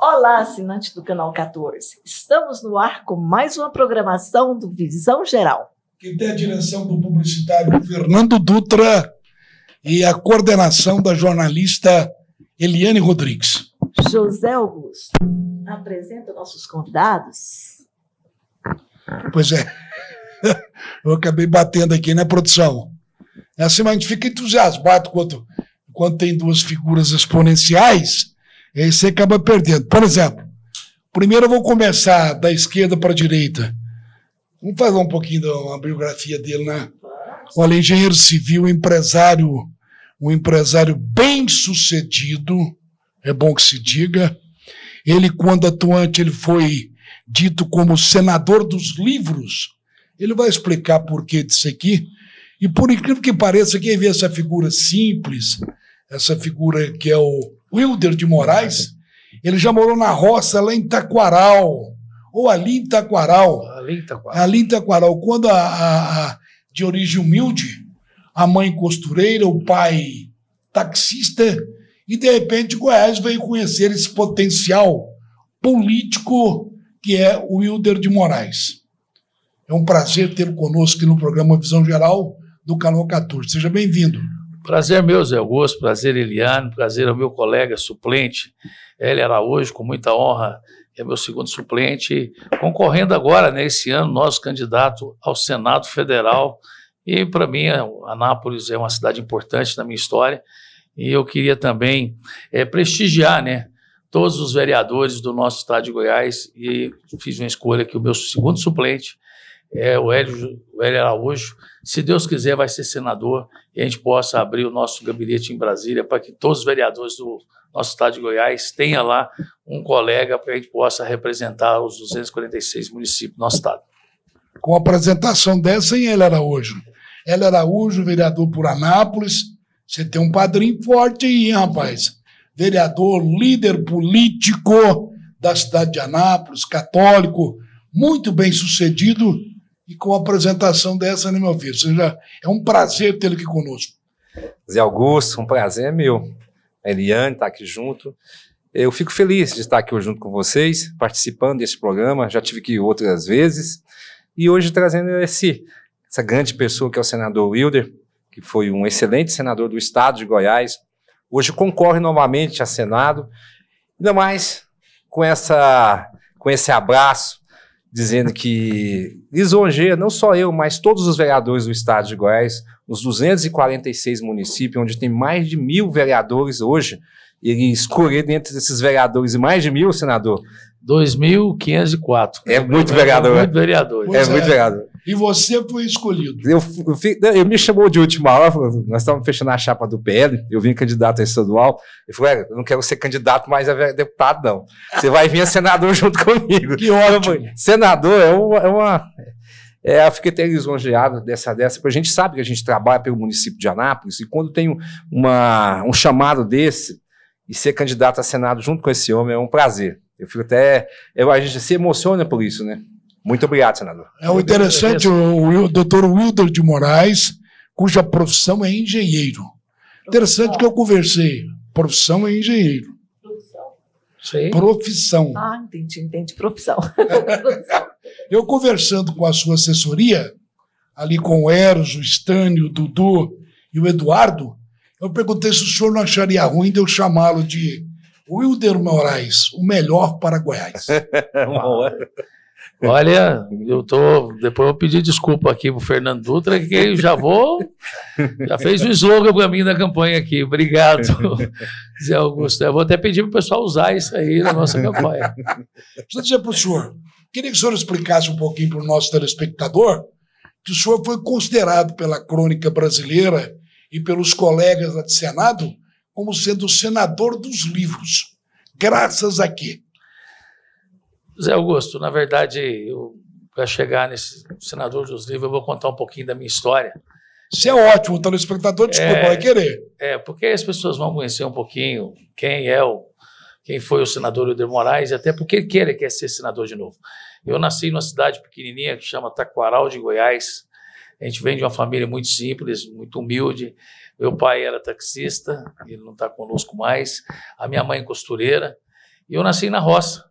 Olá, assinante do Canal 14. Estamos no ar com mais uma programação do Visão Geral. Quem tem a direção do publicitário Fernando Dutra e a coordenação da jornalista Eliane Rodrigues. José Augusto, apresenta nossos convidados. Pois é, eu acabei batendo aqui, né, produção? É assim, mas a gente fica entusiasmado quando tem duas figuras exponenciais, e aí você acaba perdendo. Por exemplo, primeiro eu vou começar da esquerda para a direita. Vamos falar um pouquinho da biografia dele, né? Olha, engenheiro civil, um empresário bem sucedido, é bom que se diga. Ele, quando atuante, ele foi dito como senador dos livros. Ele vai explicar por que disso aqui. E por incrível que pareça, quem vê essa figura simples, essa figura que é o Wilder de Moraes, ele já morou na roça lá em Taquaral, ou ali em Taquaral. Ali em Taquaral, quando de origem humilde, a mãe costureira, o pai taxista, e de repente Goiás veio conhecer esse potencial político que é o Wilder de Moraes. É um prazer tê-lo conosco aqui no programa Visão Geral do Canal 14. Seja bem-vindo. Prazer meu, Zé Augusto, prazer Eliane, prazer ao meu colega suplente, Hélio Araújo, com muita honra, é meu segundo suplente, concorrendo agora, nesse ano, nosso candidato ao Senado Federal. E, para mim, Anápolis é uma cidade importante na minha história, e eu queria também prestigiar, né, todos os vereadores do nosso estado de Goiás, e fiz uma escolha que o meu segundo suplente é o Hélio Araújo. Se Deus quiser, vai ser senador, e a gente possa abrir o nosso gabinete em Brasília para que todos os vereadores do nosso estado de Goiás tenham lá um colega para que a gente possa representar os 246 municípios do nosso estado. Com a apresentação dessa, hein, Hélio Araújo? Hélio Araújo, vereador por Anápolis. Você tem um padrinho forte aí, hein, rapaz? Vereador, líder político da cidade de Anápolis, católico, muito bem sucedido, e com a apresentação dessa, né, meu filho? Seja, é um prazer tê-lo aqui conosco. Zé Augusto, um prazer é meu. A Eliane está aqui junto. Eu fico feliz de estar aqui junto com vocês, participando desse programa. Já tive aqui outras vezes. E hoje trazendo essa grande pessoa que é o senador Wilder, que foi um excelente senador do estado de Goiás. Hoje concorre novamente a Senado. Ainda mais com esse abraço, dizendo que lisonjeia não só eu, mas todos os vereadores do estado de Goiás, nos 246 municípios, onde tem mais de 1.000 vereadores hoje. Ele escolher dentro desses vereadores e mais de 1.000, senador? 2.504. É muito vereador. É muito vereador. Muito vereador. E você foi escolhido. Ele me chamou de última hora, nós estávamos fechando a chapa do PL, eu vim candidato a estadual, ele falou, eu não quero ser candidato mais a deputado, não. Você vai vir a senador junto comigo. Que ótimo. Senador eu fiquei até lisonjeado dessa, porque a gente sabe que a gente trabalha pelo município de Anápolis, e quando tem um chamado desse, e ser candidato a Senado junto com esse homem é um prazer. Eu fico a gente se emociona por isso, né? Muito obrigado, senador. É o interessante, o doutor Wilder de Moraes, cuja profissão é engenheiro. Interessante que eu conversei. Profissão é engenheiro. Profissão? Profissão. Ah, entendi. Profissão. Eu conversando com a sua assessoria, ali com o Eros, o Estânio, o Dudu e o Eduardo, eu perguntei se o senhor não acharia ruim de eu chamá-lo de Wilder Moraes, o melhor para Goiás. Olha, depois eu vou pedir desculpa aqui pro Fernando Dutra, que já fez um slogan para mim na campanha aqui. Obrigado, Zé Augusto. Eu vou até pedir para o pessoal usar isso aí na nossa campanha. Deixa eu dizer para o senhor, queria que o senhor explicasse um pouquinho para o nosso telespectador que o senhor foi considerado pela crônica brasileira e pelos colegas lá de Senado como sendo o senador dos livros. Graças a quê? Zé Augusto, na verdade, para chegar nesse senador dos livros, eu vou contar um pouquinho da minha história. Isso é ótimo, o telespectador, desculpa, vai querer. Porque as pessoas vão conhecer um pouquinho quem foi o senador Wilder Moraes, e até porque ele quer ser senador de novo. Eu nasci numa cidade pequenininha que chama Taquaral de Goiás. A gente vem de uma família muito simples, muito humilde. Meu pai era taxista, ele não está conosco mais. A minha mãe costureira. E eu nasci na roça.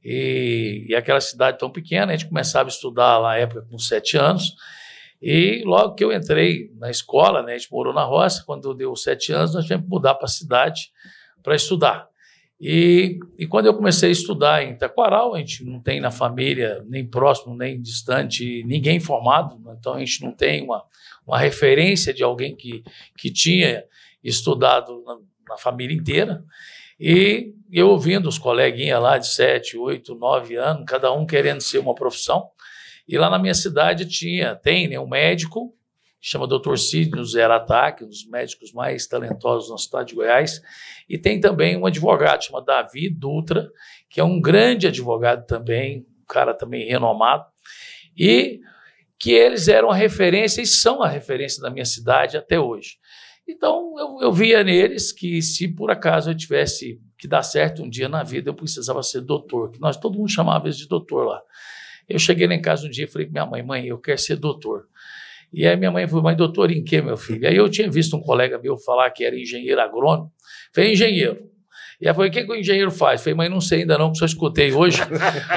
E aquela cidade tão pequena, a gente começava a estudar lá na época com 7 anos. E logo que eu entrei na escola, né, a gente morou na roça, quando deu 7 anos, nós tivemos que mudar para a cidade para estudar. E quando eu comecei a estudar em Taquaral, a gente não tem na família, nem próximo, nem distante, ninguém formado, então a gente não tem uma referência de alguém que tinha estudado na família inteira. E eu ouvindo os coleguinhas lá de 7, 8, 9 anos, cada um querendo ser uma profissão. E lá na minha cidade tem, né, um médico, que chama Dr. Sidney Zerataque, um dos médicos mais talentosos na cidade de Goiás, e tem também um advogado, chama Davi Dutra, que é um grande advogado também, um cara também renomado, e que eles eram a referência e são a referência da minha cidade até hoje. Então, eu via neles que se por acaso eu tivesse que dar certo um dia na vida, eu precisava ser doutor, que todo mundo chamava eles de doutor lá. Eu cheguei lá em casa um dia e falei para minha mãe, eu quero ser doutor. E aí minha mãe falou, mas doutor em quê, meu filho? Aí eu tinha visto um colega meu falar que era engenheiro agrônomo. Falei, engenheiro. E ela falou, o que o engenheiro faz? Falei, mãe, não sei ainda não, que só escutei hoje,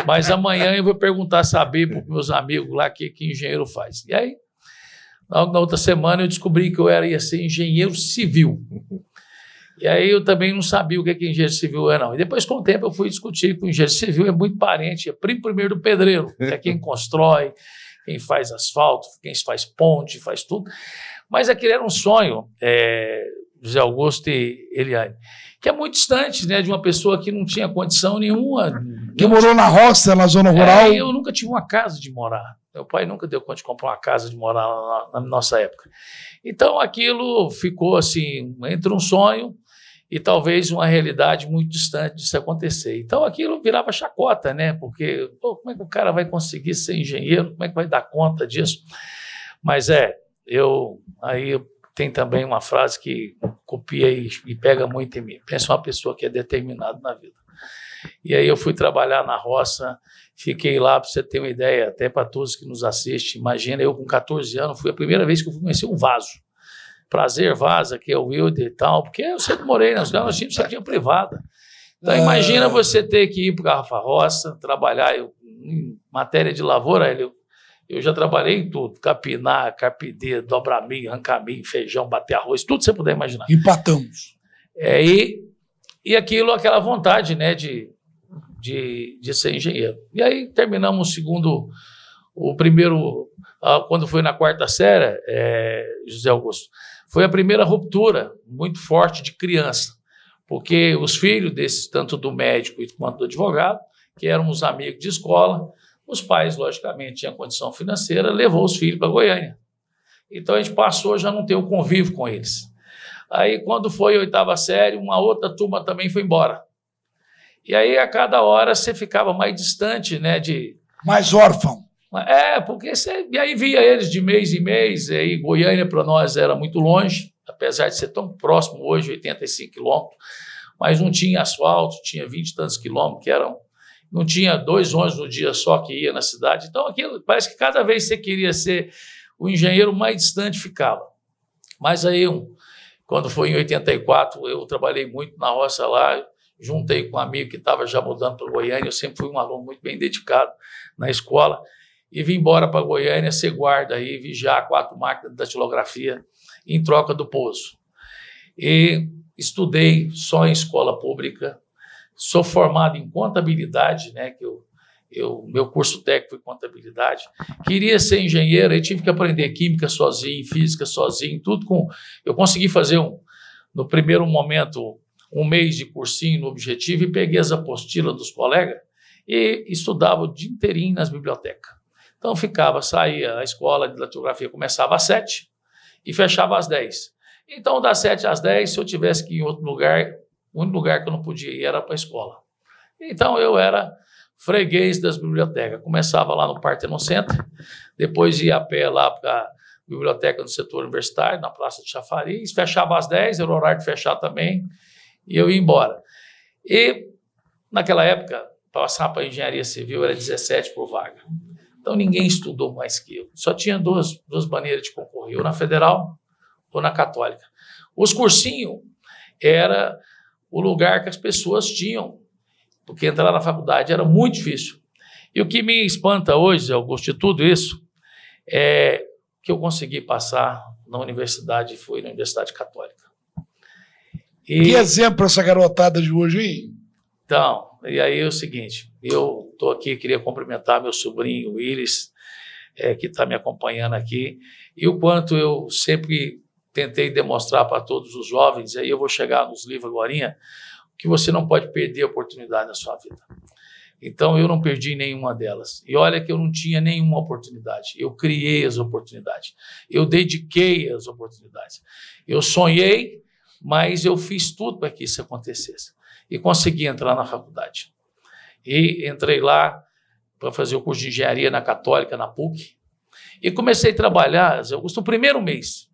mas amanhã eu vou perguntar, saber para os meus amigos lá o que engenheiro faz. E aí, na outra semana, eu descobri que eu ia ser engenheiro civil. E aí eu também não sabia o que engenheiro civil é, não. E depois, com o tempo, eu fui discutir que o engenheiro civil é muito parente, é primo primeiro do pedreiro, que é quem constrói, quem faz asfalto, quem faz ponte, faz tudo. Mas aquele era um sonho, José Augusto e Eliane, que é muito distante, né, de uma pessoa que não tinha condição nenhuma. Que morou na roça, na zona rural. Eu nunca tive uma casa de morar. Meu pai nunca deu conta de comprar uma casa de morar na nossa época. Então aquilo ficou assim, entre um sonho e talvez uma realidade muito distante disso acontecer. Então aquilo virava chacota, né? Porque como é que o cara vai conseguir ser engenheiro? Como é que vai dar conta disso? Mas aí tem também uma frase que copia e pega muito em mim. Pensa uma pessoa que é determinada na vida. E aí eu fui trabalhar na roça, fiquei lá, para você ter uma ideia, até para todos que nos assistem, imagina, eu com 14 anos, foi a primeira vez que eu fui conhecer um vaso. Prazer Vaza, que é o Wilder e tal, porque eu sempre morei nas nós tínhamos cidade privada. Então imagina você ter que ir para Garrafa Roça, trabalhar em matéria de lavoura, eu já trabalhei em tudo, capinar, carpideiro, dobrar milho, arrancar milho, feijão, bater arroz, tudo que você puder imaginar. Empatamos. E aquela vontade, né, de ser engenheiro. E aí terminamos o primeiro, quando foi na 4ª série, José Augusto, foi a primeira ruptura muito forte de criança, porque os filhos desses, tanto do médico quanto do advogado, que éramos amigos de escola, os pais, logicamente, tinham condição financeira, levou os filhos para Goiânia. Então a gente passou a já não ter o convívio com eles. Aí, quando foi a 8ª série, uma outra turma também foi embora. E aí, a cada hora, você ficava mais distante, né? Mais órfão. Porque e aí via eles de mês em mês, e aí Goiânia para nós era muito longe, apesar de ser tão próximo hoje, 85 quilômetros, mas não tinha asfalto, tinha 20 e tantos quilômetros, não tinha 2 ônibus no dia só que ia na cidade. Então, aquilo parece que cada vez que você queria ser o engenheiro, mais distante ficava. Mas aí, quando foi em 84, eu trabalhei muito na roça lá, juntei com um amigo que estava já mudando para Goiânia, eu sempre fui um aluno muito bem dedicado na escola, e vim embora para Goiânia ser guarda aí, vigiar 4 máquinas de datilografia em troca do pouso. E estudei só em escola pública, sou formado em contabilidade, né, que meu curso técnico foi contabilidade. Queria ser engenheiro, aí tive que aprender química sozinho, física sozinho, tudo eu consegui fazer no primeiro momento 1 mês de cursinho no Objetivo e peguei as apostilas dos colegas e estudava o dia inteirinho nas bibliotecas. Então saía a escola de datilografia, começava às 7 e fechava às 10. Então, das 7 às 10, se eu tivesse que ir em outro lugar, o único lugar que eu não podia ir era para a escola. Então, eu era freguês das bibliotecas. Começava lá no Partenon Center, depois ia a pé lá para a biblioteca do setor universitário, na Praça de Chafariz, fechava às 10, era o horário de fechar também, e eu ia embora. E, naquela época, passar para a engenharia civil era 17 por vaga. Então, ninguém estudou mais que eu. Só tinha duas maneiras de concorrer, ou na Federal ou na Católica. Os cursinhos era o lugar que as pessoas tinham porque entrar na faculdade era muito difícil. E o que me espanta hoje, Augusto, de tudo isso, é que eu consegui passar na universidade, fui na Universidade Católica. Que exemplo essa garotada de hoje, hein? Então, e aí é o seguinte, eu estou aqui, queria cumprimentar meu sobrinho, Willis, que está me acompanhando aqui, e o quanto eu sempre tentei demonstrar para todos os jovens, aí eu vou chegar nos livros agora, que você não pode perder a oportunidade na sua vida. Então, eu não perdi nenhuma delas. E olha que eu não tinha nenhuma oportunidade. Eu criei as oportunidades. Eu dediquei as oportunidades. Eu sonhei, mas eu fiz tudo para que isso acontecesse. E consegui entrar na faculdade. E entrei lá para fazer o curso de engenharia na Católica, na PUC. E comecei a trabalhar, Augusto, no primeiro mês.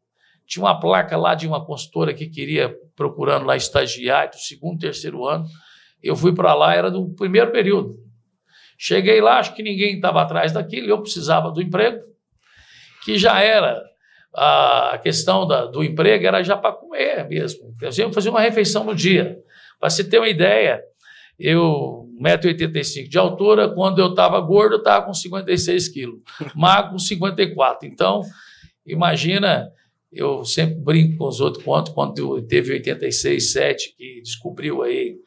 Tinha uma placa lá de uma consultora que queria, procurando lá estagiário, do segundo, terceiro ano. Eu fui para lá, era do primeiro período. Cheguei lá, acho que ninguém estava atrás daquilo, eu precisava do emprego, que já era, a questão do emprego era já para comer mesmo. Eu fazia uma refeição no dia. Para você ter uma ideia, eu, 1,85 m de altura, quando eu estava gordo, eu estava com 56 quilos, magro com 54. Então, imagina, eu sempre brinco com os outros, quando teve 86, 7, que descobriu aí,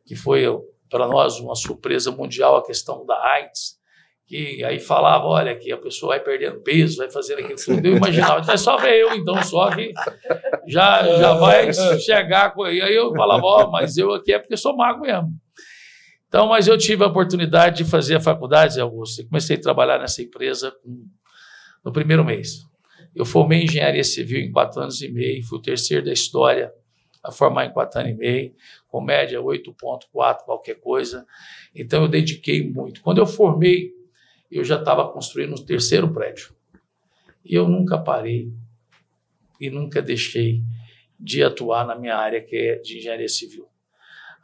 que foi para nós uma surpresa mundial a questão da AIDS, que aí falava, olha, que a pessoa vai perdendo peso, vai fazendo aquilo tudo, eu imaginava, então é só ver eu, então, só que já vai chegar com... E aí eu falava, mas eu aqui é porque sou magro mesmo. Então, mas eu tive a oportunidade de fazer a faculdade, Augusto, e comecei a trabalhar nessa empresa no primeiro mês. Eu formei em engenharia civil em 4 anos e meio, fui o terceiro da história a formar em 4 anos e meio, com média 8,4, qualquer coisa. Então, eu dediquei muito. Quando eu formei, eu já estava construindo o 3º prédio. E eu nunca parei e nunca deixei de atuar na minha área, que é de engenharia civil.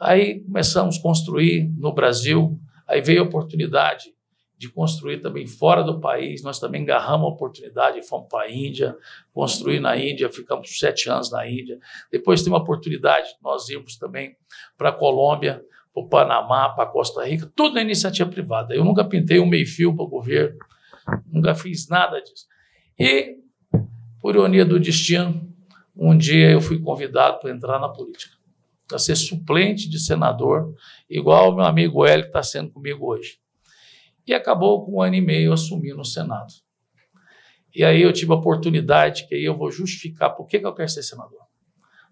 Aí começamos a construir no Brasil, aí veio a oportunidade de construir também fora do país, nós também agarramos a oportunidade e fomos para a Índia, construir na Índia, ficamos 7 anos na Índia. Depois tem uma oportunidade, nós irmos também para a Colômbia, para o Panamá, para a Costa Rica, tudo na iniciativa privada. Eu nunca pintei um meio-fio para o governo, nunca fiz nada disso. E, por ironia do destino, um dia eu fui convidado para entrar na política, para ser suplente de senador, igual o meu amigo Hélio que está sendo comigo hoje. E acabou com 1 ano e meio eu assumi no Senado. E aí eu tive a oportunidade, que aí eu vou justificar por que eu quero ser senador.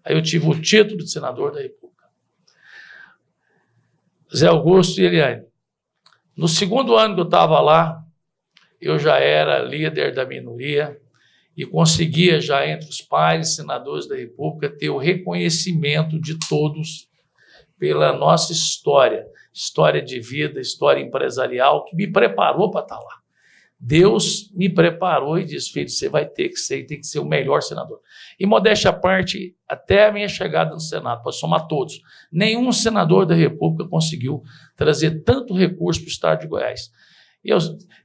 Aí eu tive o título de senador da República. Zé Augusto e Eliane, no 2º ano que eu estava lá, eu já era líder da minoria e conseguia já entre os pares senadores da República ter o reconhecimento de todos pela nossa história de vida, história empresarial, que me preparou para estar lá. Deus me preparou e disse, filho, você vai ter que ser, tem que ser o melhor senador. E modéstia à parte, até a minha chegada no Senado, para somar todos, nenhum senador da República conseguiu trazer tanto recurso para o estado de Goiás. E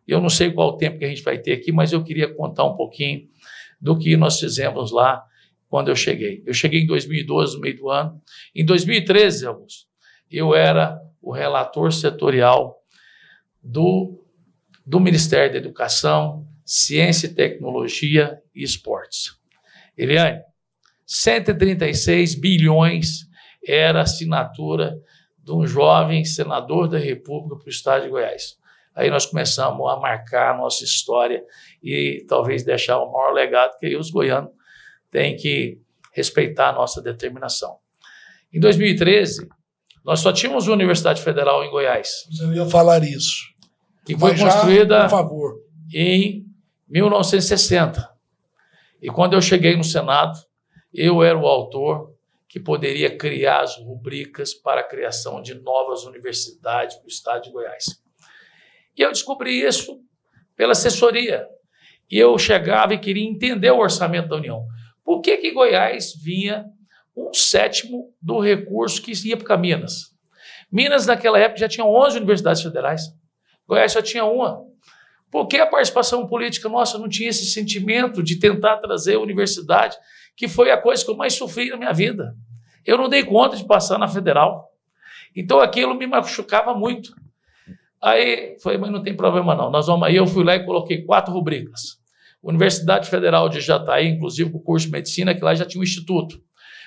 eu não sei qual o tempo que a gente vai ter aqui, mas eu queria contar um pouquinho do que nós fizemos lá quando eu cheguei. Eu cheguei em 2012, no meio do ano. Em 2013, Augusto, eu era o relator setorial do Ministério da Educação, Ciência e Tecnologia e Esportes. Eliane, 136 bilhões era a assinatura de um jovem senador da República para o estado de Goiás. Aí nós começamos a marcar a nossa história e talvez deixar o maior legado, que aí os goianos têm que respeitar a nossa determinação. Em 2013, nós só tínhamos uma Universidade Federal em Goiás. Eu ia falar isso. Que foi construída, por favor, em 1960. E quando eu cheguei no Senado, eu era o autor que poderia criar as rubricas para a criação de novas universidades no estado de Goiás. E eu descobri isso pela assessoria. E eu chegava e queria entender o orçamento da União. Por que Goiás vinha 1/7 do recurso que ia para Minas? Minas, naquela época, já tinha 11 universidades federais. Goiás só tinha uma. Por que a participação política nossa não tinha esse sentimento de tentar trazer a universidade, que foi a coisa que eu mais sofri na minha vida? Eu não dei conta de passar na federal. Então aquilo me machucava muito. Aí falei, mas não tem problema não, nós vamos. Aí eu fui lá e coloquei 4 rubricas. Universidade Federal de Jataí, inclusive com o curso de medicina, que lá já tinha um instituto.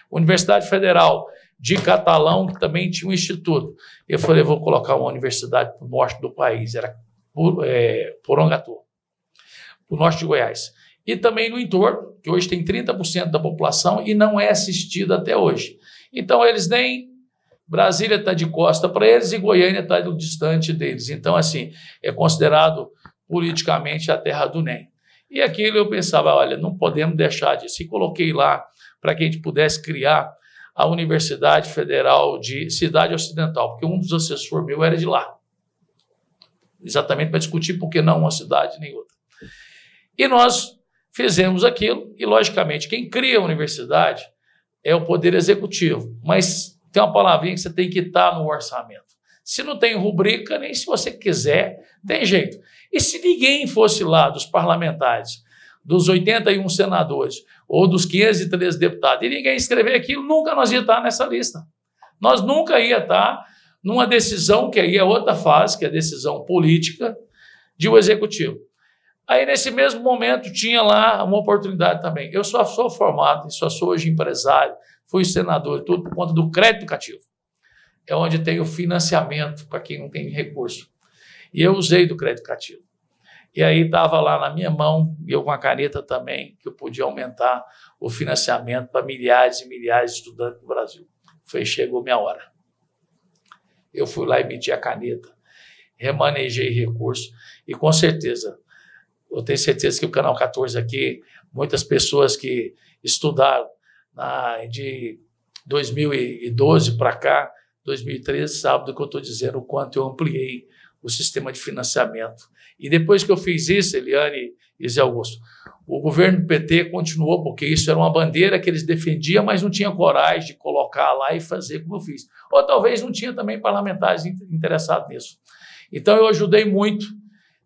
Universidade Federal de Catalão, que também tinha um instituto. Eu falei, vou colocar uma universidade para o norte do país, era Porongatu, para o norte de Goiás. E também no entorno, que hoje tem 30% da população e não é assistida até hoje. Então, eles nem... Brasília está de costa para eles e Goiânia está distante deles. Então, assim, é considerado politicamente a terra do NEM. E aquilo eu pensava, olha, não podemos deixar disso. E coloquei lá para que a gente pudesse criar a Universidade Federal de Cidade Ocidental, porque um dos assessores meu era de lá. Exatamente para discutir por que não uma cidade nem outra. E nós fizemos aquilo, e logicamente quem cria a universidade é o Poder Executivo, mas tem uma palavrinha que você tem que estar no orçamento. Se não tem rubrica, nem se você quiser, tem jeito. E se ninguém fosse lá dos parlamentares, dos 81 senadores ou dos 513 deputados, e ninguém escrever aquilo, nunca nós ia estar nessa lista. Nós nunca ia estar numa decisão, que aí é outra fase, que é a decisão política de um executivo. Aí, nesse mesmo momento, tinha lá uma oportunidade também. Eu só sou formado, só sou hoje empresário, fui senador, tudo por conta do crédito educativo. É onde tem o financiamento para quem não tem recurso. E eu usei do crédito educativo. E aí estava lá na minha mão, e eu com a caneta também, que eu podia aumentar o financiamento para milhares e milhares de estudantes do Brasil. Chegou minha hora. Eu fui lá e meti a caneta, remanejei recursos, e com certeza, eu tenho certeza que o Canal 14 aqui, muitas pessoas que estudaram de 2012 para cá, 2013, sabem do que eu estou dizendo, o quanto eu ampliei o sistema de financiamento. E depois que eu fiz isso, Eliane e Zé Augusto, o governo do PT continuou, porque isso era uma bandeira que eles defendiam, mas não tinha coragem de colocar lá e fazer como eu fiz. Ou talvez não tinha também parlamentares interessados nisso. Então eu ajudei muito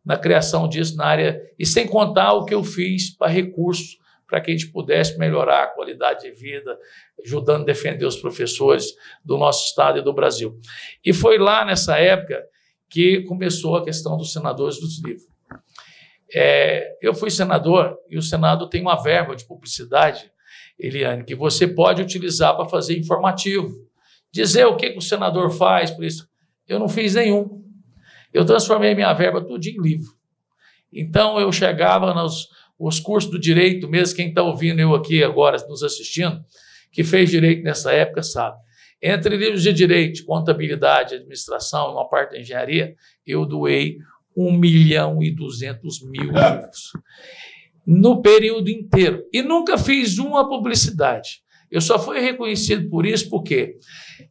na criação disso na área, e sem contar o que eu fiz para recursos, para que a gente pudesse melhorar a qualidade de vida, ajudando a defender os professores do nosso estado e do Brasil. E foi lá nessa época que começou a questão dos senadores dos livros. Eu fui senador e o Senado tem uma verba de publicidade, Eliane, que você pode utilizar para fazer informativo. Dizer o que o senador faz por isso. Eu não fiz nenhum. Eu transformei minha verba tudo em livro. Então, eu chegava nos cursos do direito, mesmo quem está ouvindo eu aqui agora, nos assistindo, que fez direito nessa época, sabe? Entre livros de direito, contabilidade, administração e uma parte da engenharia, eu doei 1.200.000 livros. No período inteiro. E nunca fiz uma publicidade. Eu só fui reconhecido por isso porque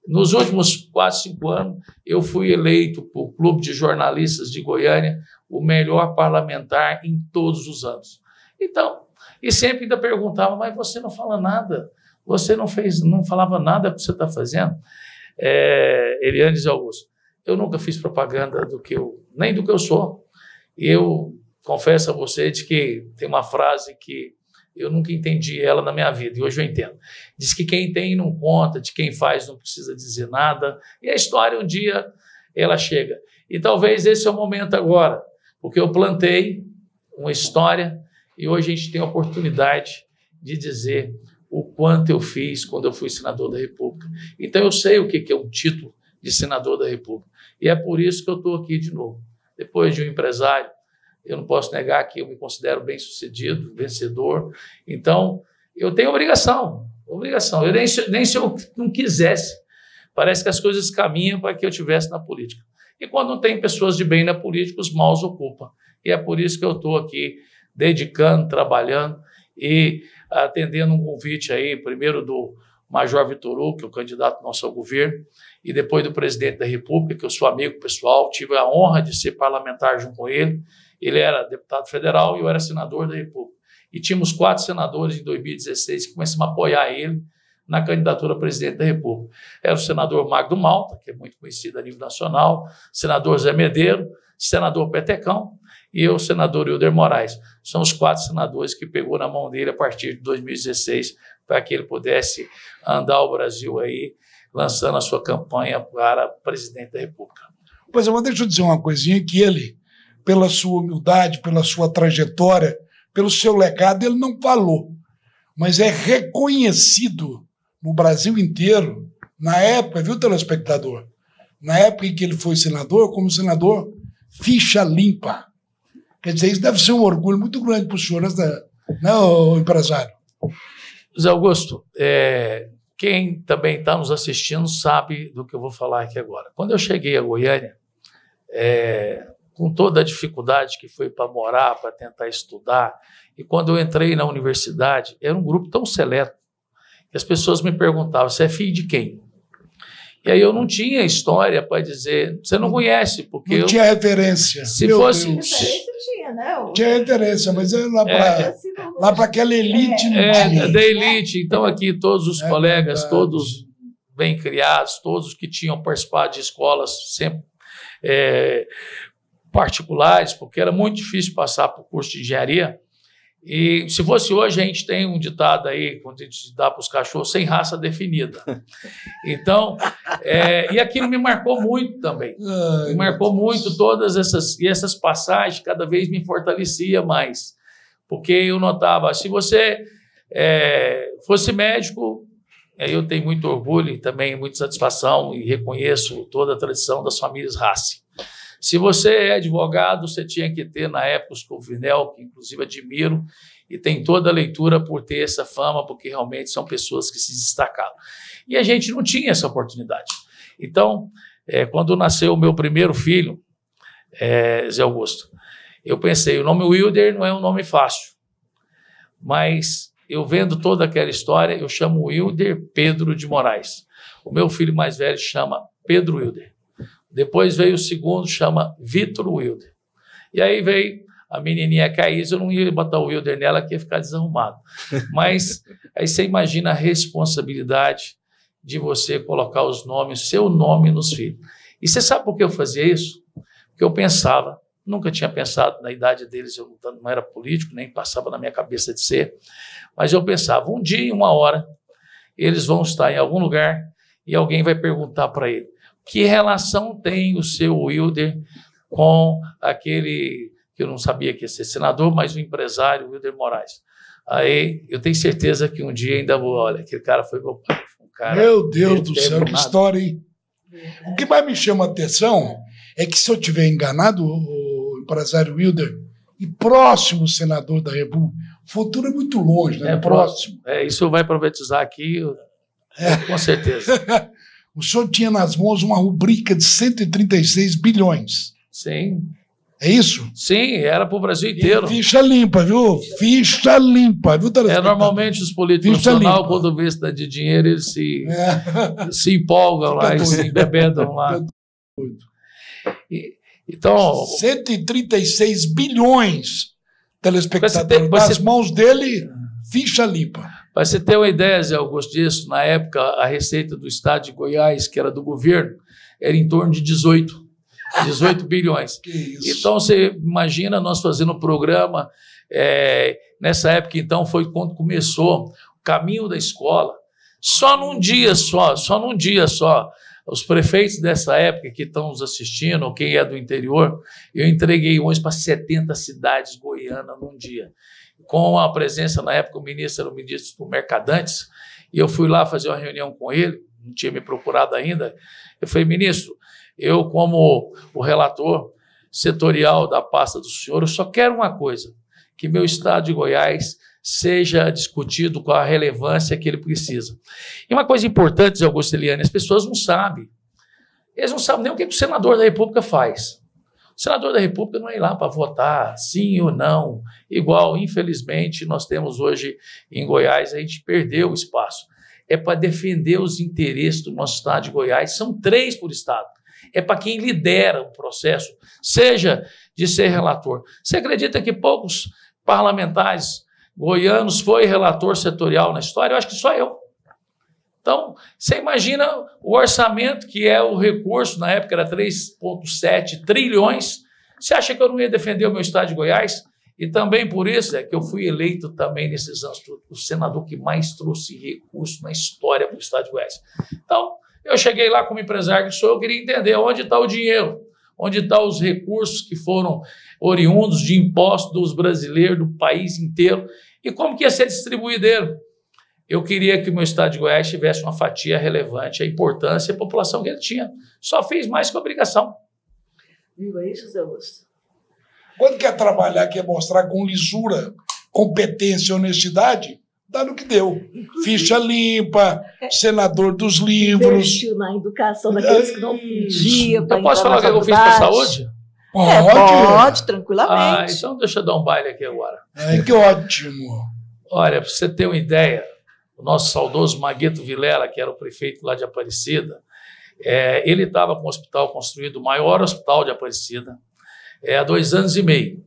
nos últimos 4, 5 anos eu fui eleito por Clube de Jornalistas de Goiânia o melhor parlamentar em todos os anos. Então, e sempre ainda perguntava, mas você não fala nada, você não falava nada do que você está fazendo. Eliane e Augusto, eu nunca fiz propaganda nem do que eu sou. Eu confesso a você de que tem uma frase que eu nunca entendi ela na minha vida, e hoje eu entendo. Diz que quem tem não conta, de quem faz não precisa dizer nada, e a história um dia ela chega. E talvez esse é o momento agora, porque eu plantei uma história e hoje a gente tem a oportunidade de dizer o quanto eu fiz quando eu fui senador da República. Então eu sei o que é um título de senador da República, e é por isso que eu estou aqui de novo. Depois de um empresário, eu não posso negar que eu me considero bem-sucedido, vencedor. Então, eu tenho obrigação. Eu nem se eu não quisesse. Parece que as coisas caminham para que eu estivesse na política. E quando não tem pessoas de bem na política, os maus ocupam. E é por isso que eu estou aqui dedicando, trabalhando e atendendo um convite aí, primeiro do Major Vitor Hugo, que é o candidato nosso ao governo, e depois do presidente da República, que eu sou amigo pessoal, tive a honra de ser parlamentar junto com ele. Ele era deputado federal e eu era senador da República. E tínhamos 4 senadores em 2016 que começamos a apoiar ele na candidatura a presidente da República. Era o senador Magno Malta, que é muito conhecido a nível nacional, senador Zé Medeiro, senador Petecão e o senador Wilder Moraes. São os 4 senadores que pegou na mão dele a partir de 2016 para que ele pudesse andar o Brasil aí, lançando a sua campanha para presidente da República. Pois é, mas deixa eu dizer uma coisinha, que ele, pela sua humildade, pela sua trajetória, pelo seu legado, ele não falou, mas é reconhecido no Brasil inteiro, na época, viu, telespectador? Na época em que ele foi senador, como senador ficha limpa. Quer dizer, isso deve ser um orgulho muito grande para o senhor, né, o empresário? Zé Augusto, quem também está nos assistindo sabe do que eu vou falar aqui agora. Quando eu cheguei a Goiânia, com toda a dificuldade que foi para morar, para tentar estudar, e quando eu entrei na universidade, era um grupo tão seleto que as pessoas me perguntavam, você é filho de quem? E aí eu não tinha história para dizer, você não conhece, porque não tinha referência. Se fosse... Referência tinha, né? Tinha referência, mas lá para aquela elite não tinha. Da elite. Então aqui todos os colegas, verdade, todos bem criados, todos que tinham participado de escolas sempre particulares, porque era muito difícil passar por curso de engenharia. E se fosse hoje, a gente tem um ditado aí, quando a gente dá para os cachorros, sem raça definida. Então, e aquilo me marcou muito também. Me marcou muito todas essas passagens, cada vez me fortalecia mais. Porque eu notava, se você fosse médico, eu tenho muito orgulho e também muita satisfação e reconheço toda a tradição das famílias Rassi. Se você é advogado, você tinha que ter, na época, os Covinel, que inclusive admiro, e tem toda a leitura por ter essa fama, porque realmente são pessoas que se destacaram. E a gente não tinha essa oportunidade. Então, quando nasceu o meu primeiro filho, Zé Augusto, eu pensei, o nome Wilder não é um nome fácil, mas eu vendo toda aquela história, eu chamo Wilder Pedro de Moraes. O meu filho mais velho chama Pedro Wilder. Depois veio o segundo, chama Vitor Wilder. E aí veio a menininha Caís, eu não ia botar o Wilder nela, que ia ficar desarrumado. Mas aí você imagina a responsabilidade de você colocar os nomes, seu nome nos filhos. E você sabe por que eu fazia isso? Porque eu pensava, nunca tinha pensado na idade deles, eu não era político, nem passava na minha cabeça de ser, mas eu pensava, um dia, uma hora, eles vão estar em algum lugar e alguém vai perguntar para ele, que relação tem o seu Wilder com aquele que eu não sabia que ia ser senador, mas o empresário Wilder Moraes? Aí eu tenho certeza que um dia ainda vou, olha, aquele cara foi meu pai. Um cara, meu Deus do céu, que história, hein? O que mais me chama a atenção é que, se eu estiver enganado, o empresário Wilder, e próximo senador da República, o futuro é muito longe, né? Próximo. Isso vai profetizar aqui, com certeza. O senhor tinha nas mãos uma rubrica de 136 bilhões. Sim. É isso? Sim, era para o Brasil inteiro. E ficha limpa, viu? Ficha limpa, viu? Normalmente os políticos nacionais, quando vê cidade de dinheiro, eles se empolgam lá e se embebedam lá. Então, 136 bilhões, telespectadores, nas mãos dele, ficha limpa. Para você ter uma ideia, Zé Augusto, disso, na época, a receita do estado de Goiás, que era do governo, era em torno de 18 bilhões. Que isso? Então, você imagina nós fazendo um programa, nessa época, então, foi quando começou o caminho da escola, só num dia só, os prefeitos dessa época que estão nos assistindo, ou quem é do interior, eu entreguei hoje para 70 cidades goianas num dia. Com a presença, na época, o ministro era o ministro do Mercadantes, e eu fui lá fazer uma reunião com ele, não tinha me procurado ainda. Eu falei, ministro, eu, como o relator setorial da pasta do senhor, eu só quero uma coisa, que meu estado de Goiás seja discutido com a relevância que ele precisa. E uma coisa importante, Zé Augusto Eliane, as pessoas não sabem. Eles não sabem nem o que o senador da República faz. O senador da República não é ir lá para votar sim ou não. Igual, infelizmente, nós temos hoje em Goiás, a gente perdeu o espaço. É para defender os interesses do nosso estado de Goiás. São 3 por estado. É para quem lidera o processo, seja de ser relator. Você acredita que poucos parlamentares goianos foi relator setorial na história? Eu acho que só eu. Então, você imagina o orçamento, que é o recurso, na época era 3,7 trilhões, Você acha que eu não ia defender o meu estado de Goiás? E também por isso é que eu fui eleito também nesses anos o senador que mais trouxe recurso na história para o estado de Goiás. Então, eu cheguei lá como empresário que sou, eu queria entender onde está o dinheiro, onde estão os recursos que foram oriundos de impostos dos brasileiros, do país inteiro, e como que ia ser distribuído ele. Eu queria que o meu estado de Goiás tivesse uma fatia relevante, a importância e a população que ele tinha. Só fiz mais que obrigação. Viu aí, José Augusto? Quando quer trabalhar, quer mostrar com lisura, competência e honestidade, dá no que deu. Inclusive, Ficha limpa, senador dos livros. investiu na educação daqueles que não podiam. Eu posso falar o que eu fiz para a saúde? Pode, tranquilamente. Então deixa eu dar um baile aqui agora. Que ótimo. Olha, para você ter uma ideia, o nosso saudoso Magueto Vilela, que era o prefeito lá de Aparecida, ele estava com um hospital construído, o maior hospital de Aparecida, há 2 anos e meio,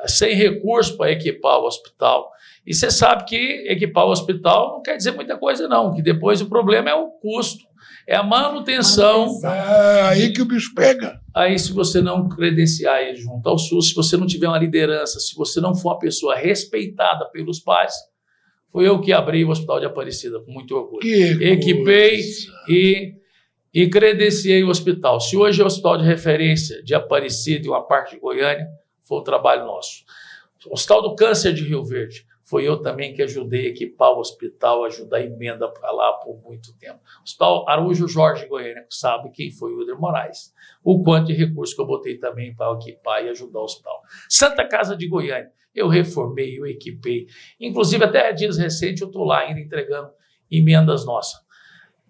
sem recurso para equipar o hospital. E você sabe que equipar o hospital não quer dizer muita coisa, não, que depois o problema é o custo, é a manutenção. Aí que o bicho pega. Aí, se você não credenciar ele junto ao SUS, se você não tiver uma liderança, se você não for uma pessoa respeitada pelos pares, foi eu que abri o Hospital de Aparecida, com muito orgulho. Equipei e credenciei o hospital. Se hoje é o hospital de referência de Aparecida e uma parte de Goiânia, foi um trabalho nosso. O Hospital do Câncer de Rio Verde, foi eu também que ajudei a equipar o hospital, ajudar a emenda para lá por muito tempo. O Hospital Araújo Jorge Goiânia, sabe quem foi o Wilder Moraes. O quanto de recursos que eu botei também para equipar e ajudar o hospital. Santa Casa de Goiânia, eu reformei, eu equipei. Inclusive, até dias recentes, eu estou lá ainda entregando emendas nossas.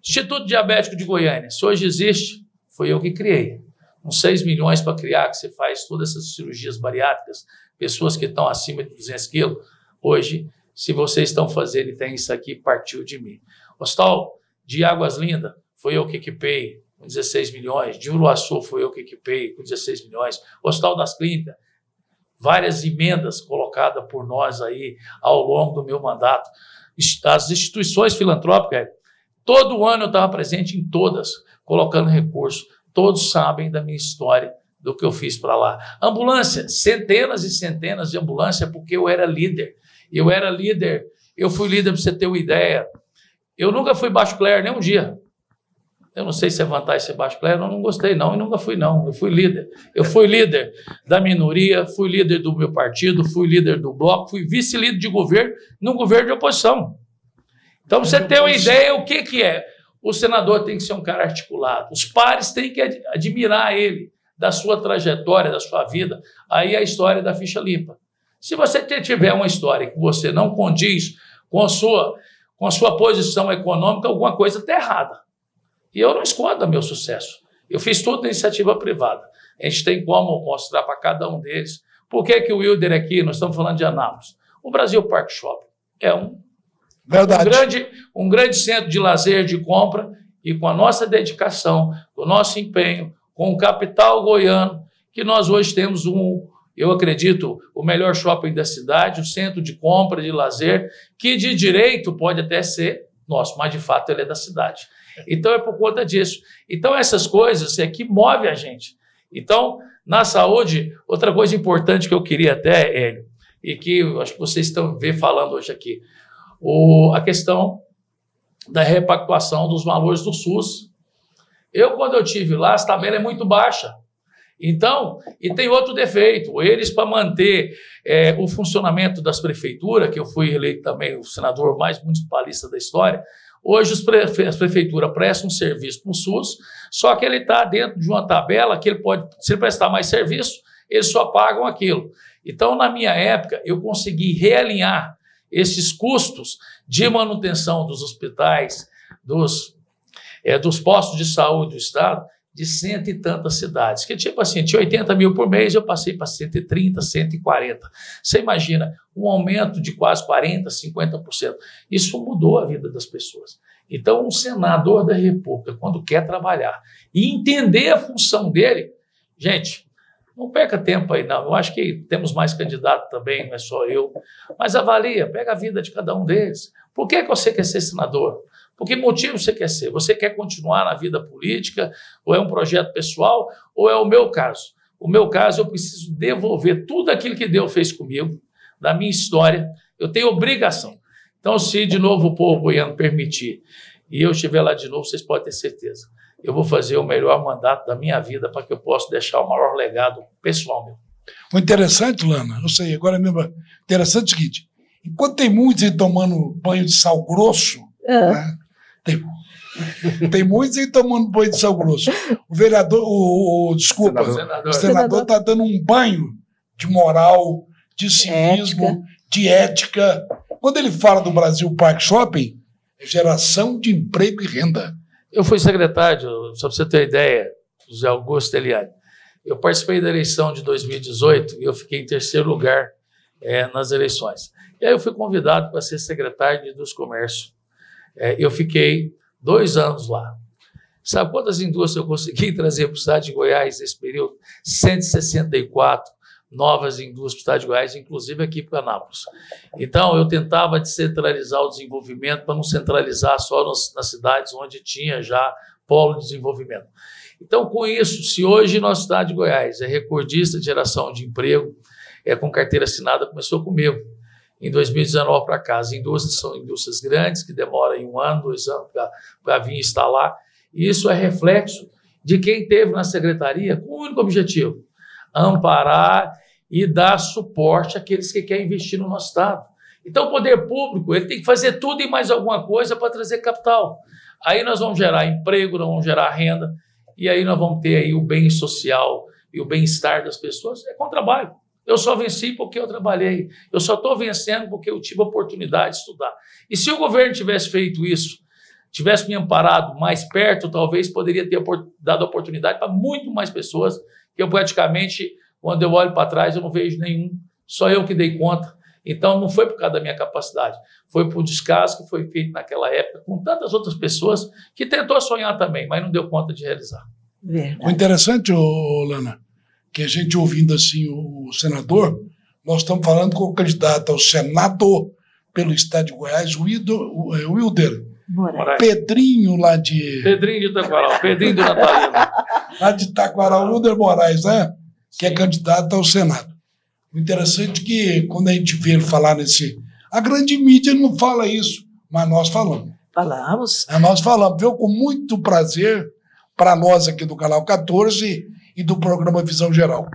Instituto Diabético de Goiânia, se hoje existe, foi eu que criei. Uns 6 milhões para criar, que você faz todas essas cirurgias bariátricas, pessoas que estão acima de 200 quilos. Hoje, se vocês estão fazendo e tem isso aqui, partiu de mim. Hospital de Águas Lindas, foi eu que equipei, com 16 milhões. De Uruaçu, foi eu que equipei, com 16 milhões. Hospital das Clínicas, várias emendas colocadas por nós aí ao longo do meu mandato. As instituições filantrópicas, todo ano eu estava presente em todas, colocando recursos. Todos sabem da minha história, do que eu fiz para lá. Ambulância, centenas e centenas de ambulâncias, porque eu era líder. Eu fui líder, para você ter uma ideia. Eu nunca fui baixo clero, nem um dia. Eu não sei se é vantagem ser baixo clero, eu não gostei não, e nunca fui não. Eu fui líder. Eu fui líder da minoria, fui líder do meu partido, fui líder do bloco, fui vice-líder de governo, num governo de oposição. Então, pra você ter uma ideia, o que é? O senador tem que ser um cara articulado. Os pares têm que admirar ele, da sua trajetória, da sua vida. Aí a história da ficha limpa. Se você tiver uma história que você não condiz com a sua posição econômica, alguma coisa está errada. E eu não escondo meu sucesso. Eu fiz tudo na iniciativa privada. A gente tem como mostrar para cada um deles. Por que o Wilder aqui, nós estamos falando de Anápolis. O Brasil Park Shopping é um grande centro de lazer, de compra, e com a nossa dedicação, com o nosso empenho, com o capital goiano, que nós hoje temos eu acredito, o melhor shopping da cidade, o centro de compra, de lazer, que de direito pode até ser nosso, mas de fato ele é da cidade. Então é por conta disso. Então essas coisas é que move a gente. Então, na saúde, outra coisa importante que eu queria até, Hélio, e que eu acho que vocês estão falando hoje aqui, a questão da repactuação dos valores do SUS. Quando eu estive lá, a tabela é muito baixa. Então, e tem outro defeito, eles para manter o funcionamento das prefeituras, que eu fui eleito também o senador mais municipalista da história, hoje as prefeituras prestam um serviço para o SUS, só que ele está dentro de uma tabela que ele pode, se ele prestar mais serviço, eles só pagam aquilo. Então, na minha época, eu consegui realinhar esses custos de manutenção dos hospitais, dos postos de saúde do Estado, de 100 e tantas cidades, que tipo assim, tinha 80 mil por mês, eu passei para 130, 140. Você imagina um aumento de quase 40%, 50%. Isso mudou a vida das pessoas. Então, um senador da República, quando quer trabalhar e entender a função dele, gente, não perca tempo aí não, eu acho que temos mais candidatos também, não é só eu, mas avalia, pega a vida de cada um deles. Por que você quer ser senador? Por que motivo você quer ser? Você quer continuar na vida política? Ou é um projeto pessoal? Ou é o meu caso? O meu caso, eu preciso devolver tudo aquilo que Deus fez comigo, da minha história. Eu tenho obrigação. Então, se de novo o povo goiano permitir e eu estiver lá de novo, vocês podem ter certeza. Eu vou fazer o melhor mandato da minha vida para que eu possa deixar o maior legado pessoal meu. O interessante, Lana, eu sei, agora mesmo, interessante é o seguinte, enquanto tem muitos aí tomando banho de sal grosso, né, tem muitos aí tomando banho de sal grosso. O vereador, o senador está dando um banho de moral, de civismo, de ética. Quando ele fala do Brasil Park Shopping, é geração de emprego e renda. Eu fui secretário, só para você ter ideia, José Augusto Eliane. Eu participei da eleição de 2018 e eu fiquei em terceiro lugar nas eleições. E aí eu fui convidado para ser secretário de Indústria e Comércio. Eu fiquei 2 anos lá. Sabe quantas indústrias eu consegui trazer para o estado de Goiás nesse período? 164 novas indústrias para o estado de Goiás, inclusive aqui para Anápolis. Então, eu tentava descentralizar o desenvolvimento para não centralizar só nas cidades onde tinha já polo de desenvolvimento. Então, com isso, se hoje nosso estado de Goiás é recordista de geração de emprego, com carteira assinada, começou comigo. Em 2019 para cá, as indústrias são indústrias grandes, que demoram 1 ano, 2 anos para vir instalar. E isso é reflexo de quem esteve na secretaria com o único objetivo: amparar e dar suporte àqueles que querem investir no nosso estado. Então, o poder público ele tem que fazer tudo e mais alguma coisa para trazer capital. Aí nós vamos gerar emprego, nós vamos gerar renda, e aí nós vamos ter aí o bem social e o bem-estar das pessoas. É com trabalho. Eu só venci porque eu trabalhei. Eu só estou vencendo porque eu tive a oportunidade de estudar. E se o governo tivesse feito isso, tivesse me amparado mais perto, talvez poderia ter dado oportunidade para muito mais pessoas, que eu praticamente, quando eu olho para trás, eu não vejo nenhum. Só eu que dei conta. Então, não foi por causa da minha capacidade. Foi por descaso que foi feito naquela época, com tantas outras pessoas que tentou sonhar também, mas não deu conta de realizar. Verdade. O interessante, Lana, que a gente ouvindo assim o senador, nós estamos falando com o candidato ao Senado pelo estado de Goiás, o Wilder Moraes. Pedrinho lá de... Pedrinho de Itaquaral, Pedrinho do Natalino. Lá de Itaquaral, Wilder Moraes, né? Que é candidato ao Senado. O interessante é que quando a gente vê ele falar nesse... A grande mídia não fala isso, mas nós falamos. Falamos. Nós falamos, viu? Com muito prazer para nós aqui do Canal 14 e do programa Visão Geral.